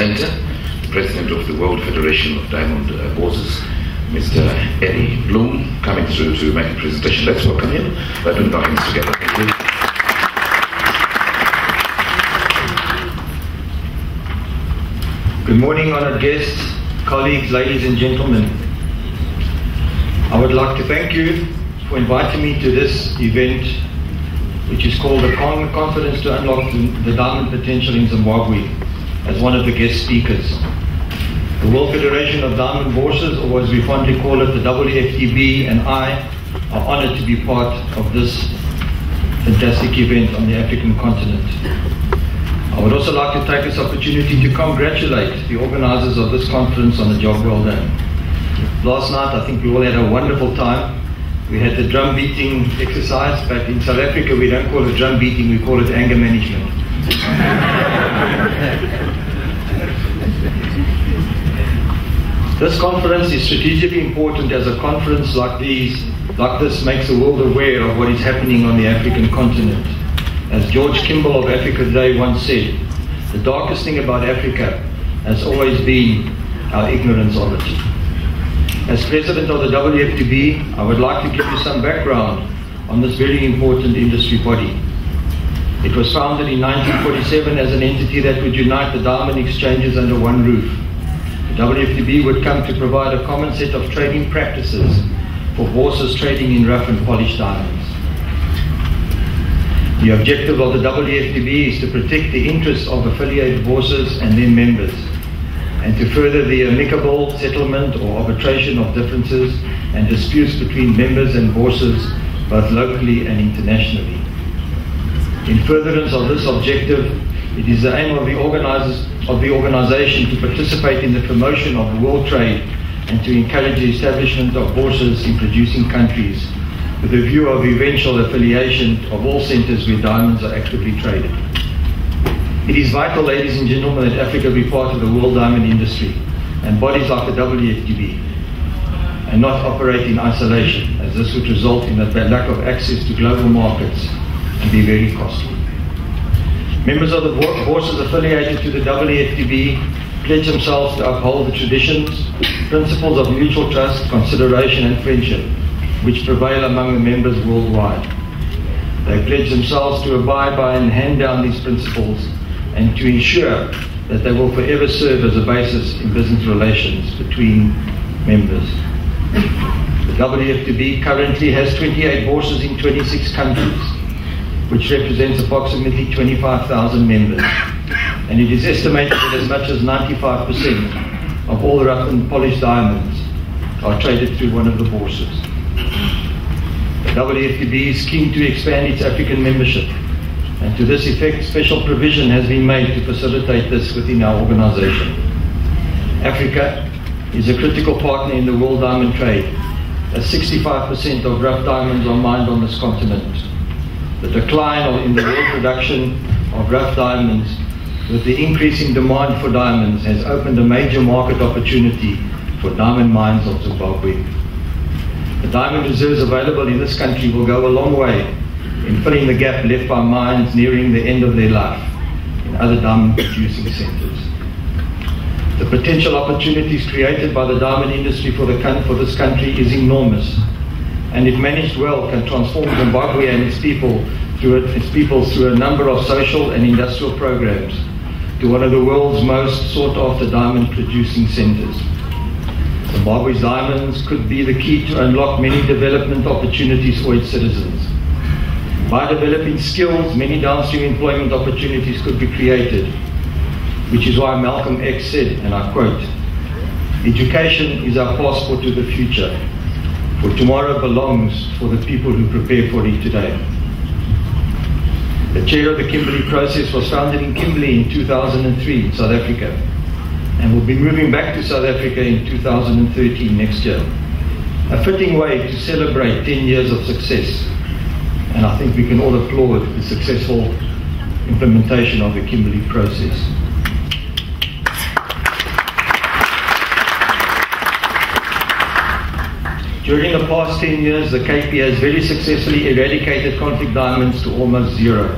presenter, President of the World Federation of Diamond Bourses, Mr. Ernie Blom, coming through to make a presentation. Let's welcome him by doing our hands together. Thank you. Good morning, honored guests, colleagues, ladies and gentlemen. I would like to thank you for inviting me to this event, which is called the Conference to Unlock the Diamond Potential in Zimbabwe, as one of the guest speakers. The World Federation of Diamond Bourses, or as we fondly call it, the WFDB, and I are honored to be part of this fantastic event on the African continent. I would also like to take this opportunity to congratulate the organizers of this conference on a job well done. Last night, I think we all had a wonderful time. We had the drum beating exercise, but in South Africa we don't call it drum beating, we call it anger management. This conference is strategically important, as a conference like this makes the world aware of what is happening on the African continent. As George Kimball of Africa Today once said, the darkest thing about Africa has always been our ignorance of it. As President of the WFDB, I would like to give you some background on this very important industry body. It was founded in 1947 as an entity that would unite the diamond exchanges under one roof. The WFDB would come to provide a common set of trading practices for bourses trading in rough and polished diamonds. The objective of the WFDB is to protect the interests of affiliated bourses and their members, and to further the amicable settlement or arbitration of differences and disputes between members and bourses, both locally and internationally. In furtherance of this objective, it is the aim of the organization to participate in the promotion of world trade and to encourage the establishment of bourses in producing countries, with a view of eventual affiliation of all centers where diamonds are actively traded. It is vital, ladies and gentlemen, that Africa be part of the world diamond industry, and bodies like the WFDB, and not operate in isolation, as this would result in a lack of access to global markets and be very costly. Members of the bourses affiliated to the WFDB pledge themselves to uphold the traditions, principles of mutual trust, consideration and friendship, which prevail among the members worldwide. They pledge themselves to abide by and hand down these principles, and to ensure that they will forever serve as a basis in business relations between members. The WFDB currently has 28 bourses in 26 countries, which represents approximately 25,000 members, and it is estimated that as much as 95% of all rough and polished diamonds are traded through one of the bourses. The WFDB is keen to expand its African membership, and to this effect, special provision has been made to facilitate this within our organization. Africa is a critical partner in the world diamond trade, as 65% of rough diamonds are mined on this continent. The decline in the world production of rough diamonds, with the increasing demand for diamonds, has opened a major market opportunity for diamond mines of Zimbabwe. The diamond reserves available in this country will go a long way in filling the gap left by mines nearing the end of their life in other diamond producing centers. The potential opportunities created by the diamond industry for this country is enormous, and if managed well can transform Zimbabwe and its people through a number of social and industrial programs to one of the world's most sought after diamond producing centers. Zimbabwe's diamonds could be the key to unlock many development opportunities for its citizens. By developing skills, many downstream employment opportunities could be created, which is why Malcolm X said, and I quote, "Education is our passport to the future, for tomorrow belongs for the people who prepare for it today." The chair of the Kimberley process was founded in Kimberley in 2003 in South Africa, and will be moving back to South Africa in 2013 next year. A fitting way to celebrate 10 years of success, and I think we can all applaud the successful implementation of the Kimberley process. During the past 10 years, the KP has very successfully eradicated conflict diamonds to almost zero.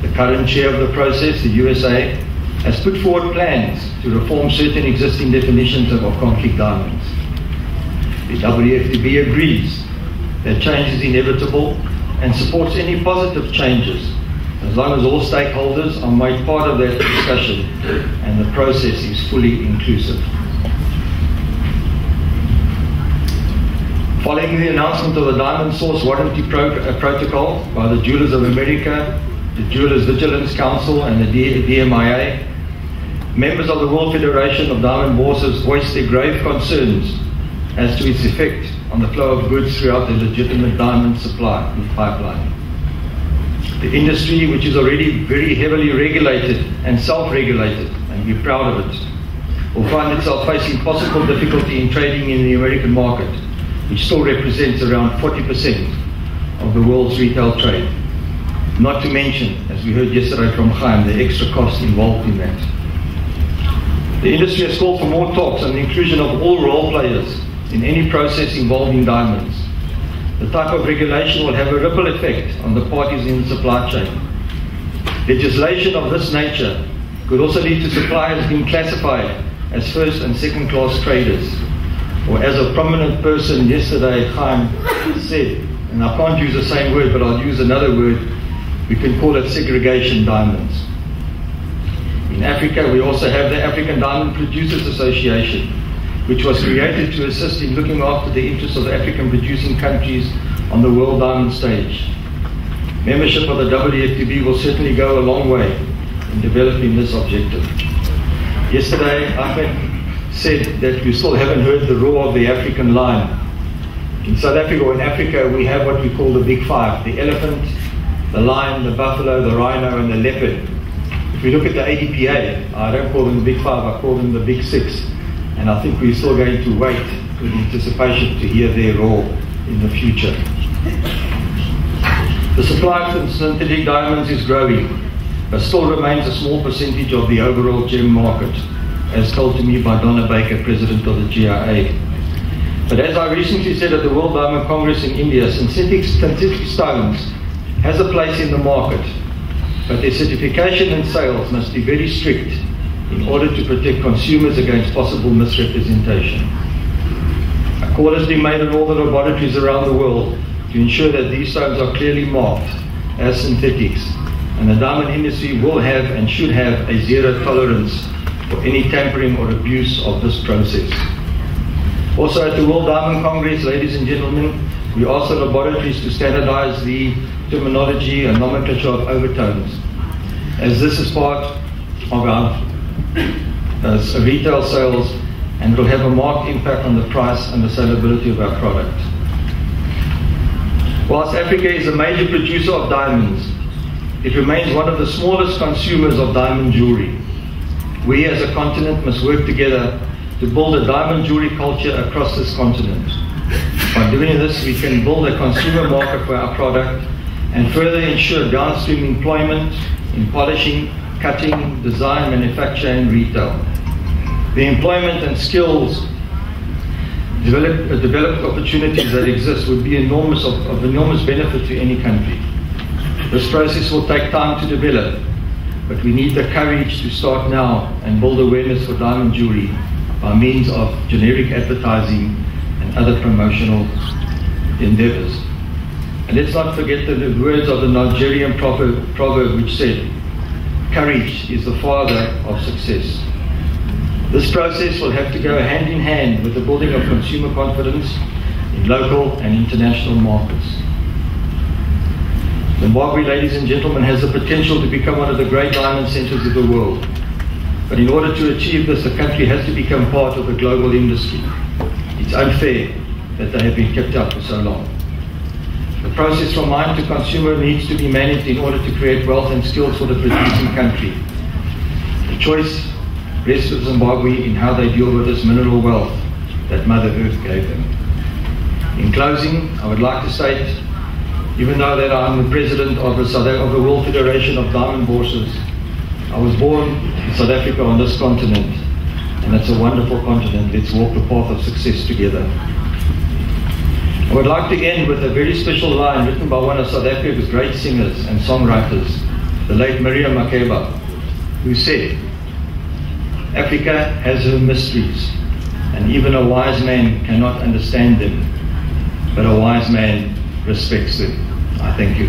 The current chair of the process, the USA, has put forward plans to reform certain existing definitions of concrete diamonds. The WFTB agrees that change is inevitable and supports any positive changes as long as all stakeholders are made part of that discussion and the process is fully inclusive. Following the announcement of the Diamond Source Warranty Protocol by the Jewelers of America, the Jewelers Vigilance Council and the DMIA, members of the World Federation of Diamond Bourses voiced their grave concerns as to its effect on the flow of goods throughout the legitimate diamond supply pipeline. The industry, which is already very heavily regulated and self-regulated, and we're proud of it, will find itself facing possible difficulty in trading in the American market, which still represents around 40% of the world's retail trade. Not to mention, as we heard yesterday from Chaim, the extra cost involved in that. The industry has called for more talks on the inclusion of all role players in any process involving diamonds. The type of regulation will have a ripple effect on the parties in the supply chain. Legislation of this nature could also lead to suppliers being classified as first and second class traders, or as a prominent person yesterday, Chaim, said, and I can't use the same word, but I'll use another word, we can call it segregation diamonds. In Africa, we also have the African Diamond Producers Association, which was created to assist in looking after the interests of African producing countries on the world diamond stage. Membership of the WFTB will certainly go a long way in developing this objective. Yesterday, Ahmed said that we still haven't heard the roar of the African lion. In South Africa, or in Africa, we have what we call the big five: the elephant, the lion, the buffalo, the rhino, and the leopard. If we look at the ADPA, I don't call them the big five, I call them the big six. And I think we're still going to wait with anticipation to hear their roar in the future. The supply of synthetic diamonds is growing, but still remains a small percentage of the overall gem market, as told to me by Donna Baker, president of the GIA. But as I recently said at the World Diamond Congress in India, synthetic stones has a place in the market, but their certification and sales must be very strict in order to protect consumers against possible misrepresentation. A call has been made on all the laboratories around the world to ensure that these stones are clearly marked as synthetics, and the diamond industry will have and should have a zero tolerance for any tampering or abuse of this process. Also at the World Diamond Congress, ladies and gentlemen, we asked the laboratories to standardize the terminology and nomenclature of overtones, as this is part of our retail sales and will have a marked impact on the price and the salability of our product. Whilst Africa is a major producer of diamonds, it remains one of the smallest consumers of diamond jewelry. We as a continent must work together to build a diamond jewelry culture across this continent. By doing this, we can build a consumer market for our product and further ensure downstream employment in polishing, cutting, design, manufacture and retail. The employment and skills developed opportunities that exist would be of enormous benefit to any country. This process will take time to develop, but we need the courage to start now and build awareness for diamond jewelry by means of generic advertising and other promotional endeavors. And let's not forget the words of the Nigerian proverb which said, "Courage is the father of success." This process will have to go hand in hand with the building of consumer confidence in local and international markets. Zimbabwe, ladies and gentlemen, has the potential to become one of the great diamond centers of the world. But in order to achieve this, the country has to become part of the global industry. It's unfair that they have been kept out for so long. The process from mine to consumer needs to be managed in order to create wealth and skills for the producing country. The choice rests with Zimbabwe in how they deal with this mineral wealth that Mother Earth gave them. In closing, I would like to state, even though that I'm the president of the World Federation of Diamond Bourses, I was born in South Africa on this continent, and it's a wonderful continent. Let's walk the path of success together. I would like to end with a very special line written by one of South Africa's great singers and songwriters, the late Miriam Makeba, who said, Africa has her mysteries, and even a wise man cannot understand them, but a wise man respects them. I thank you.